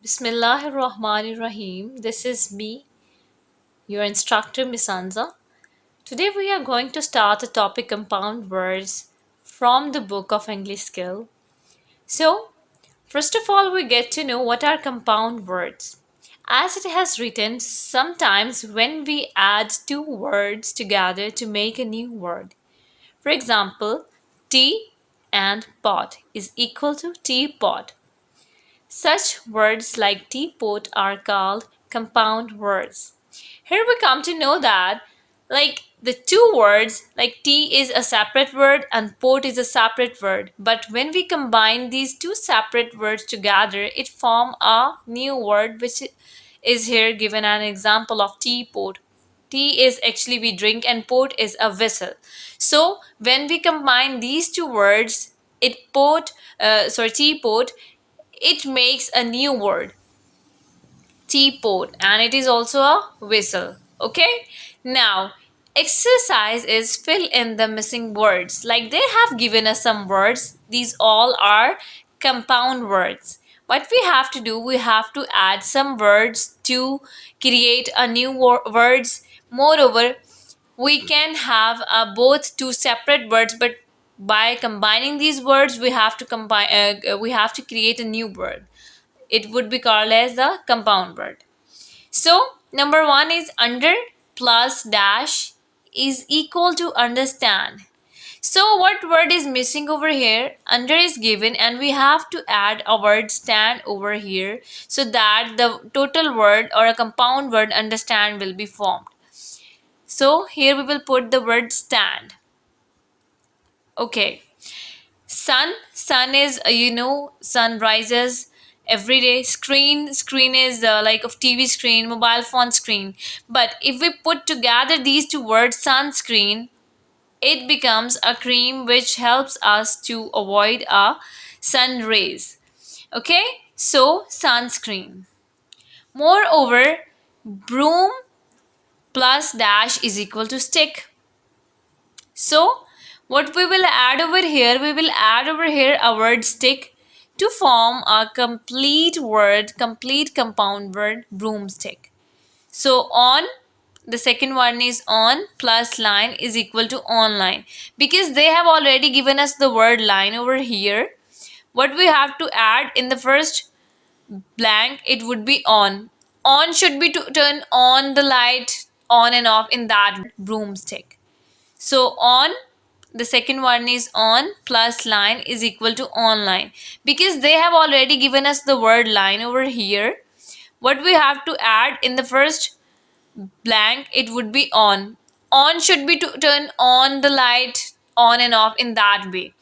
Bismillahirrahmanirrahim. This is me, your instructor, Miss Anza. Today we are going to start a topic compound words from the book of English skill. So, first of all, we get to know what are compound words. As it has written, sometimes when we add two words together to make a new word. For example, tea and pot is equal to teapot. Such words like teapot are called compound words. Here we come to know that the two words like tea is a separate word and pot is a separate word, but when we combine these two separate words together it form a new word which is here given an example of teapot. Tea is actually we drink and pot is a vessel. So when we combine these two words, teapot, it makes a new word, teapot, and it is also a whistle. Okay, now exercise is fill in the missing words. Like they have given us some words, these all are compound words. What we have to do, we have to add some words to create a new words. Moreover, we can have both two separate words, but by combining these words we have to combine we have to create a new word. It would be called as the compound word. So, number one is under plus dash is equal to understand. So, what word is missing over here? Under is given, and we have to add a word stand over here so that the total word or a compound word understand will be formed. So, here we will put the word stand. Okay. Sun is sun rises every day. Screen is like of TV screen, mobile phone screen. But if we put together these two words, sunscreen, it becomes a cream which helps us to avoid a sun rays. Okay, so sunscreen. Moreover, broom plus dash is equal to stick. So, what we will add over here, we will add over here a word stick to form a complete word, complete compound word, broomstick. So, on, the second one is on plus line is equal to online. Because they have already given us the word line over here, what we have to add in the first blank, it would be on. On should be to turn on the light on and off in that broomstick. So on, the second one is on plus line is equal to online. Because they have already given us the word line over here, what we have to add in the first blank, it would be on. On should be to turn on the light on and off in that way.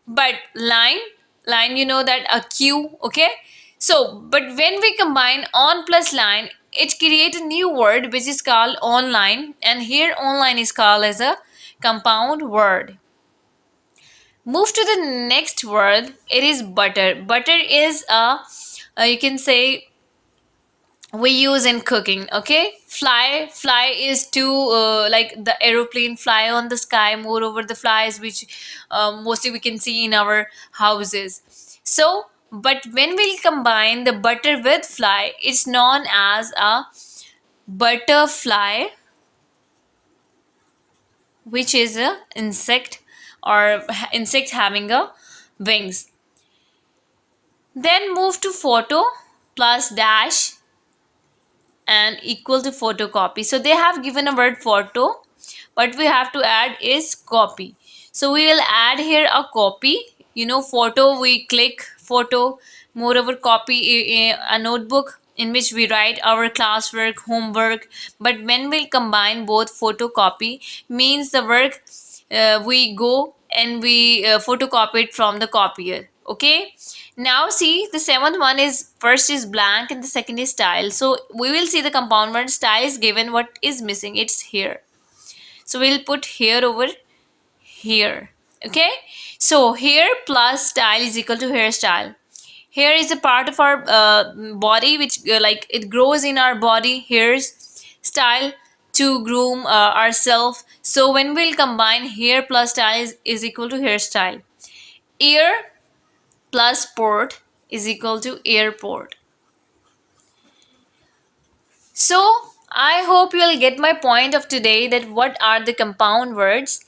But line, you know that a queue, okay? So, but when we combine on plus line, it creates a new word which is called online, and here online is called as a compound word. Move to the next word. It is butter. Butter is you can say we use in cooking. Okay, fly is to like the aeroplane fly on the sky. Moreover, the flies which mostly we can see in our houses. So but when we combine the butter with fly, it's known as a butterfly, which is a insect or insect having a wings. Then move to photo plus dash and equal to photocopy. So they have given a word photo. What we have to add is copy. So we will add here a copy. You know, photo, we click photo. Moreover, copy a notebook in which we write our classwork, homework. But when we combine both, photocopy means the work we go and we photocopy it from the copier. Okay, now see, the seventh one is first is blank and the second is style. So we will see the compound word style is given. What is missing? It's here. So we'll put here over here. Okay, so here plus style is equal to hairstyle. Hair is a part of our body which like it grows in our body. Here's style to groom ourselves. So when we'll combine hair plus style is equal to hairstyle. Ear plus port is equal to airport. So, I hope you'll get my point of today, that what are the compound words.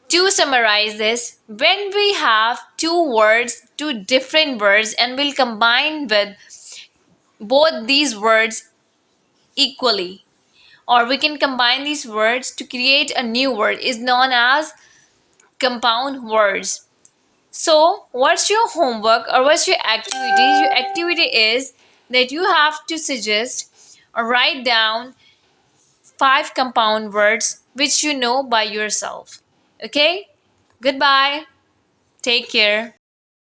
To summarize this, when we have two words, two different words, and we'll combine with both these words equally, or we can combine these words to create a new word, is known as compound words. So, what's your homework or what's your activity? Your activity is that you have to suggest or write down five compound words which you know by yourself. Okay? Goodbye. Take care.